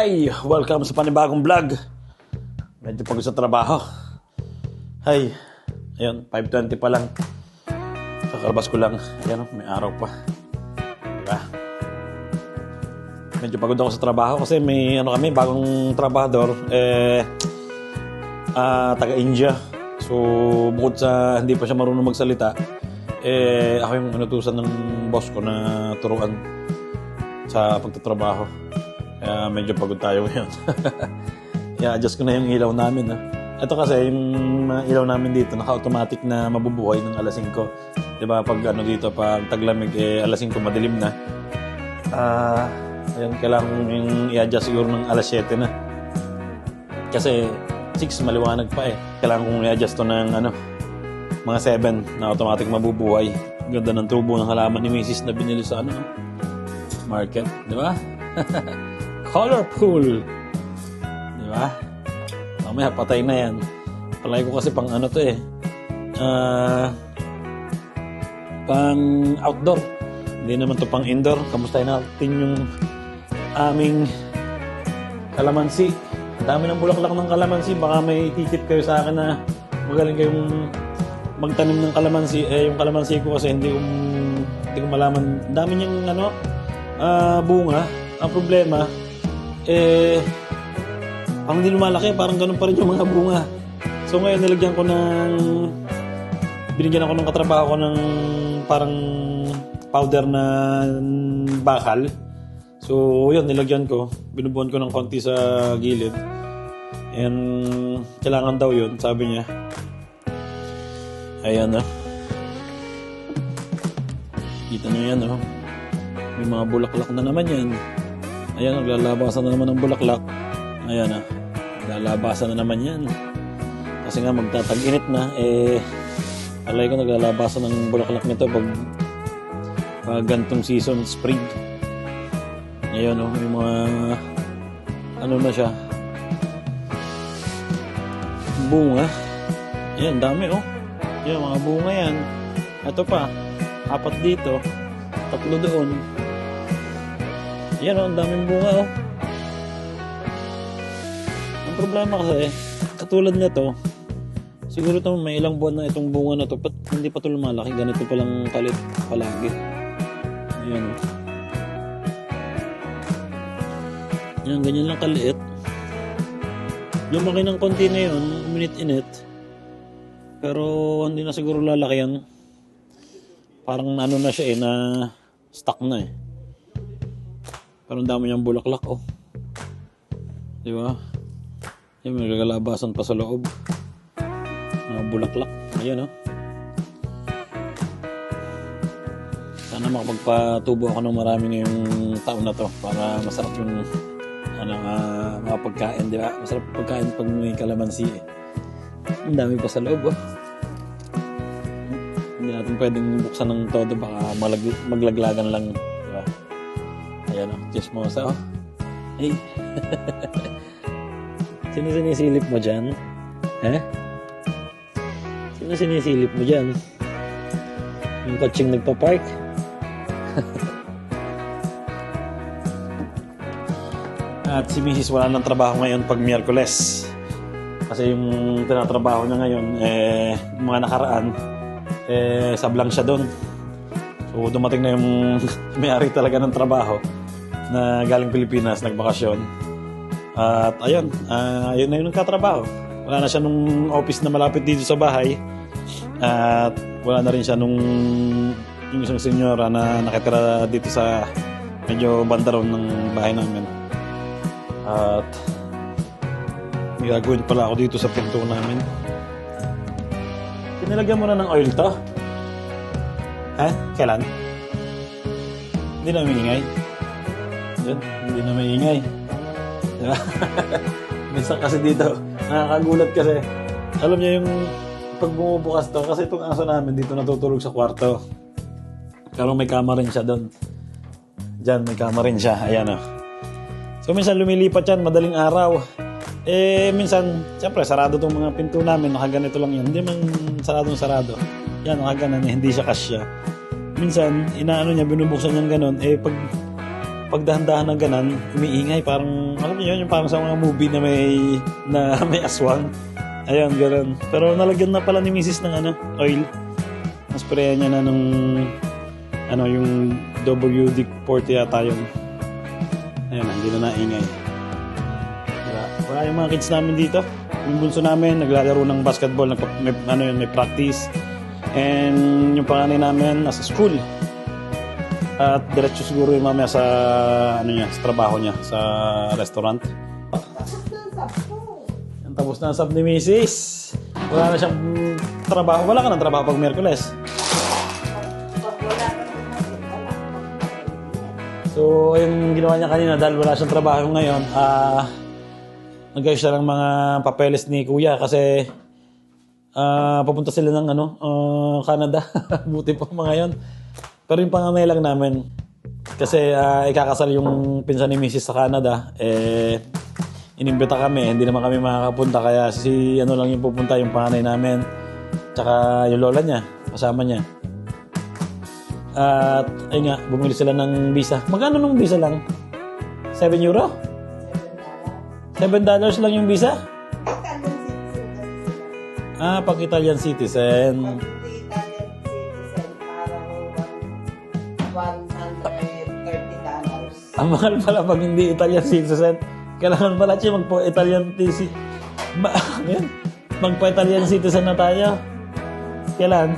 Hi! Welcome sa panibagong vlog. Medyo pagod sa trabaho. Hi! Ayun, 5:20 pa lang. Kakalabas ko lang. Ayan, may araw pa. Diba? Medyo pagod ako sa trabaho kasi may kami, bagong trabahador. Taga-India. So, bukod sa hindi pa siya marunong magsalita, ako yung inutusan ng boss ko na turuan sa pagtatrabaho. Kaya medyo pagod tayo ngayon. I-adjust ko na yung ilaw namin. Ito kasi yung mga ilaw namin dito naka-automatic na mabubuhay ng alas 5. Diba pag dito pag taglamig alas 5 madilim na. Ayan, kailangan yung i-adjust siguro ng alas 7 na. Kasi 6 maliwanag pa Kailangan kong i-adjust to ng mga 7 na automatic mabubuhay. Ganda ng tubo ng halaman ni Mrs. na binili sa market, di ba? Colorful. Di ba? Mamaya patay na yan. Palagi ko kasi pang pang outdoor. Hindi naman to pang indoor. Kamustahin natin yung aming kalamansi. Dami ng bulaklak ng kalamansi. Baka may titip kayo sa akin na magaling kayong magtanim ng kalamansi. Yung kalamansi ko kasi hindi ko malaman. Dami niyang bunga. Ang problema parang hindi lumalaki, parang ganun pa rin yung mga bunga. So ngayon binigyan ako ng katrabaho ko ng parang powder na bakal. So yun, nilagyan ko, binubuhan ko ng konti sa gilid, and kailangan daw yun, sabi niya. Ayan kita nyo yan may mga bulaklak na naman yan. Ayan, naglalabasan na naman ng bulaklak. Ayan naglalabasan na naman yan. Kasi nga magtatag-init na. Alay ko naglalabasan ng bulaklak nito pag gantong season, spring. Ayan may mga na siya, bunga. Ayan, dami Ayan, mga bunga yan. Ito pa, 4 dito, 3 doon. Yan ang daming bunga Ang problema kasi, katulad nito, siguro may ilang buwan na itong bunga na to, hindi pa ito lumalaki, ganito palang kalit palagi. Ayan Yan, ganyan lang kaliit. Lumaki ng konti na yun, uminit-init. Pero hindi na siguro lalaki yan. Parang na siya na stuck na Pero ang dami niyang bulaklak di ba? Yung may gagalabasan pa sa loob. Mga bulaklak. Ayan Sana makapagpatubo ako ng marami ngayong taon na to para masarap yung mga pagkain, di ba? Masarap pagkain pag may kalamansi Ang dami pa sa loob Hindi natin pwedeng buksan ng todo, baka maglaglagan lang, di ba? Ayan chismosa Hey. Sino sinisilip mo dyan? Sino sinisilip mo dyan? Yung kotseng nagpa-park? At si Mrs. wala ng trabaho ngayon pag Miyerkules. Kasi yung tinatrabaho niya ngayon, mga nakaraan, sablang siya doon. So dumating na yung may-ari talaga ng trabaho na galing Pilipinas, nagbakasyon. At ayun na yung nagkatrabaho. Wala na siya nung office na malapit dito sa bahay. At wala na rin siya nung yung isang senyora na nakatira dito sa medyo bandaron ng bahay namin. At may gagawin pala ako dito sa pinto namin. Pinalagyan mo na ng oil to? Kailan? Hindi na maingay? Hindi na maingay. Diba? Minsan kasi dito, nakakagulat kasi. Alam niyo yung pag bumubukas to, kasi itong aso namin dito natutulog sa kwarto. Pero may kama rin siya doon. Diyan, may kama rin siya. Ayan So minsan lumilipat yan, madaling araw. Minsan, siyempre, sarado itong mga pinto namin. Nakaganito lang yan. Hindi man sarado. Yan, nakaganan. Hindi siya kasya. Minsan, binubuksan niyang ganon. pag dahan-dahan ng ganan, umiingay. Parang, alam niyo yun, yung parang sa mga movie na may aswang. Ayun, ganun. Pero nalagyan na pala ni Mrs. ng oil. Nasprayan niya na ng yung WD-40 yata yung ayun, hindi na naingay. Wala yung mga kids namin dito. Yung bunso namin, naglalaro ng basketball, may practice. And yung panganay namin, nasa school. At diretso siguro yung mamaya sa, sa trabaho niya, sa restaurant. Tapos na ang sub ni Mrs. Wala na siyang trabaho. Wala ka ng trabaho pag Miyerkules. So, yung ginawa niya kanina dahil wala siyang trabaho ngayon, nag-ayos siya ng mga papeles ni Kuya kasi papunta sila ng Canada. Buti po mga yon. Pero yung panganay lang namin, kasi ikakasal yung pinsan ni Mrs. sa Canada, inimbita kami, hindi naman kami makakapunta kaya lang yung pupunta, yung panganay namin tsaka yung lola niya, kasama niya. At ayun nga, bumili sila ng visa. Magkano nung visa lang? 7 euro? $7 lang yung visa? Pag Italian citizen. $130. Ang mahal pala pag hindi Italian citizen. Kailangan pala siya magpa-Italian magpa-Italian citizen na tayo. Kailan?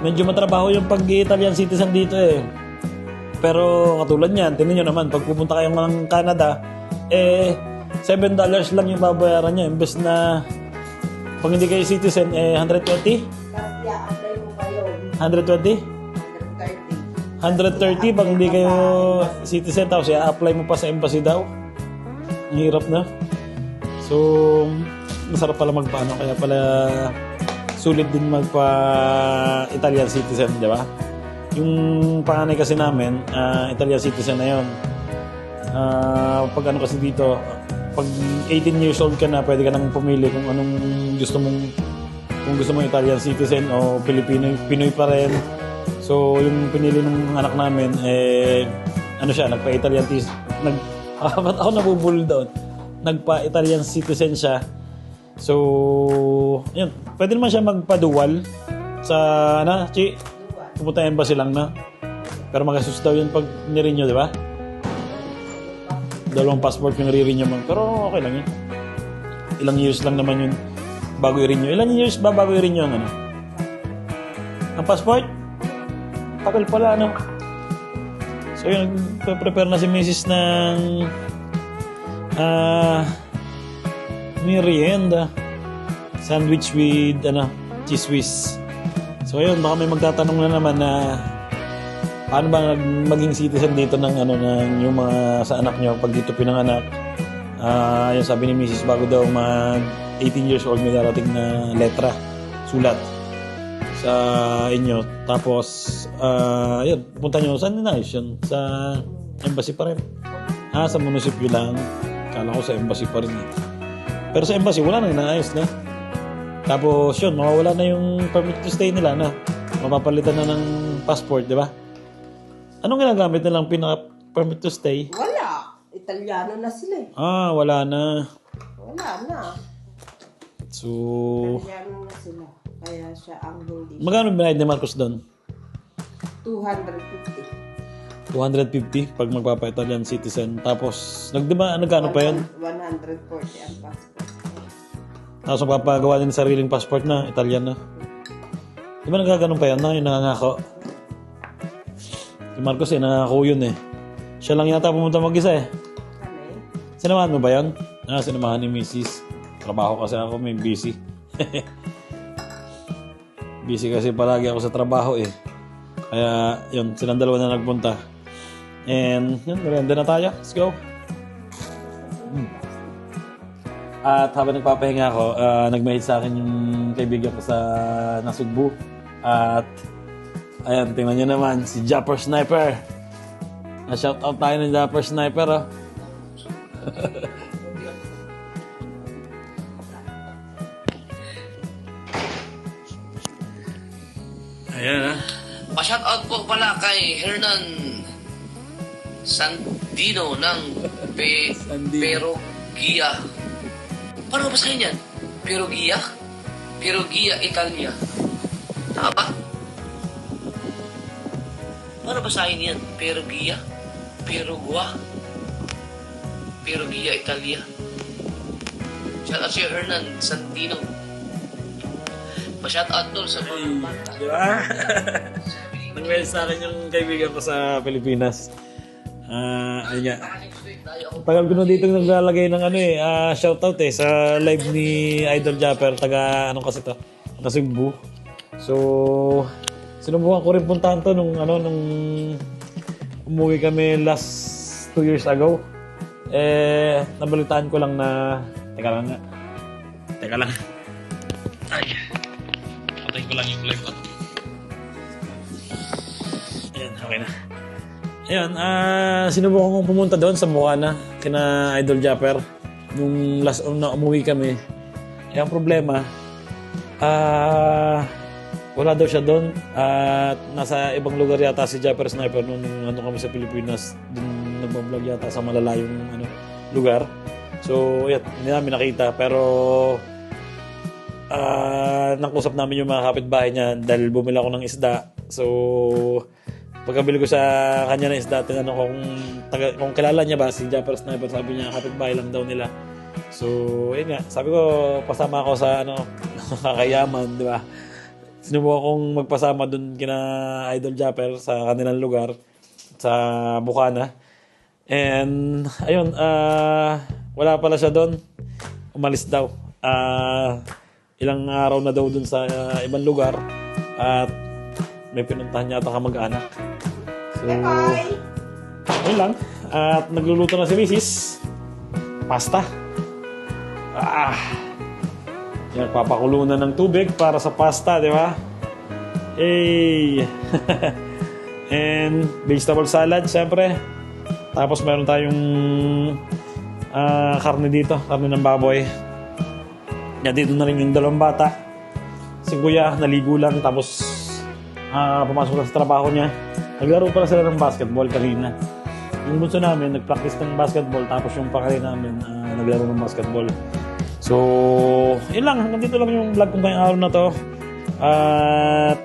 Medyo matrabaho yung pag-Italian citizen dito eh. Pero katulad niyan, tingnan nyo naman, pag pupunta kayo ng Canada, $7 lang yung babayaran niya. Imbes na pag hindi kayo citizen, 120? 120? 130 pag hindi kayo citizen, tapos i-apply mo pa sa embassy daw. Ang hirap na. So, masarap pala magpaano, kaya pala sulit din magpa-Italian citizen, di ba? Yung panganay kasi namin, Italian citizen na yun. Pag kasi dito, pag 18 years old ka na, pwede ka nang pumili kung anong gusto mong, kung gusto mong Italian citizen o Pilipino, Pinoy pa rin. So, yung pinili ng anak namin, nagpa-Italian ba't ako nabubulol doon? Nagpa-Italian citizen siya. So, yun. Pwede naman siya magpa-dual sa, pupunta embassy lang na. Pero magasus daw yun pag nirenew, di ba? Dalawang passport yung re-renew mo. Pero okay lang yun. Ilang years lang naman yun bago i-renew. Ilang years ba bago i-renew ang ang passport? Tagal pala, So yun, prepare na si Mrs. ng merienda. Sandwich with cheese whiz. So ayun, baka may magtatanong na naman na paano ba maging citizen dito ng yung mga sa anak nyo pag dito pinanganak. Yung sabi ni Mrs. bago daw mag 18 years old may darating na letra, sulat sa inyo. Tapos, yun, punta nyo. Saan na yun? Sa embassy pa rin. Sa munisipyo lang. Kala ko sa embassy pa rin. Pero sa embassy, wala nang inaayos na. Tapos, yun, mawawala na yung permit to stay nila na. Mapapalitan na ng passport, di ba? Anong ginagamit nilang pinaka-permit to stay? Wala. Italiano na sila eh. Wala na. Wala na. So, Italiano na sila. Kaya siya ang hindi. magkano binayad ni Marcos doon? 250. 250 pag magpapa-Italian citizen. Tapos, nagkano pa yun? 140 ang passport. Tapos magpapagawa din sariling passport na, Italian na. Di ba nagkaganon pa yan na? Yung nangangako. Si Marcos nangangako yun eh. Siya lang yata pumunta mag-isa eh. Kami? Sinamahan mo ba yun? Sinamahan ni Mrs. Trabaho kasi ako, may busy. Busy kasi palagi ako sa trabaho eh. Kaya yun, silang dalawa na nagpunta. And yun, merienda na tayo. Let's go. At habang nagpapahinga ako, nag-message sa akin yung kaibigan ko sa Nasugbu. At ayan, tingnan nyo naman, si Japper Sniper. Na-shoutout tayo ng Japper Sniper, oh. Ayan, Pa-shoutout po pala kay Hernan Sandino ng Perugia. Paano basahin yan? Perugia? Perugia, Italia. Tama ba? Paano basahin yan? Perugia? Perugua? Perugia, Italia. Shoutout si Hernan Sandino. Pa-shoutout doon sa mga bata. Di ba? Nag-mail sa akin yung kaibigan ko sa Pilipinas. Ayun nga. Tagal ko na dito naglalagay ng shoutout sa live ni Idol Japper. Taga, kasi to? Taga Cebu. So, sinubukan ko rin puntahan to nung umuwi kami last 2 years ago. Nabalitaan ko lang na... Teka lang. Ay. Patayin ko lang yung live ko. Ayan, okay na. Ayan, sinubukan kong pumunta doon sa Bukana, kina Idol Japper. Nung last na umuwi kami. Ang problema, wala daw siya doon. At nasa ibang lugar yata si Japper Sniper nung kami sa Pilipinas. Doon nagbablog yata sa malalayong lugar. So, yan, hindi namin nakita. Pero, nakusap namin yung mga kapitbahay niya dahil bumili ako ng isda. So, pagkabili ko sa kanya ng isda, tinanong kung kilala niya ba si Japper Sniper. Sabi niya, kapitbahay lang daw nila. So, yun nga. Sabi ko, pasama ako sa kakayaman, di ba? Sinubukan kong magpasama dun kina Idol Japper sa kanilang lugar, sa Bukana. And, ayun, wala pala siya doon. Umalis daw. Ilang araw na daw dun sa ibang lugar. At may pinuntahan niya ata kamag-anak. So, ayun lang. At nagluluto na si Mrs. Pasta. Yan, papakulo na ng tubig para sa pasta, di ba? Hey! And vegetable salad, siyempre. Tapos meron tayong karne dito, karne ng baboy. Yan, dito na rin yung dalawang bata. Si Kuya, naligo lang, tapos pumasok lang sa trabaho niya. Naglaro pala sila ng basketball kanina. Yung bunso namin, nag-practice ng basketball, tapos yung pakari namin, naglaro ng basketball. So, yun lang. Hanggang dito lang yung vlog kong ngayong araw na to. At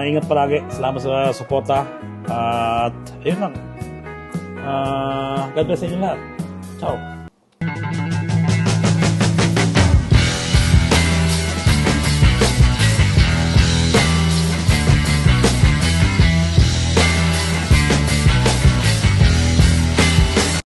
ingat palagi. Salamat sa suporta. At ayun lang. God bless inyo lahat. Ciao.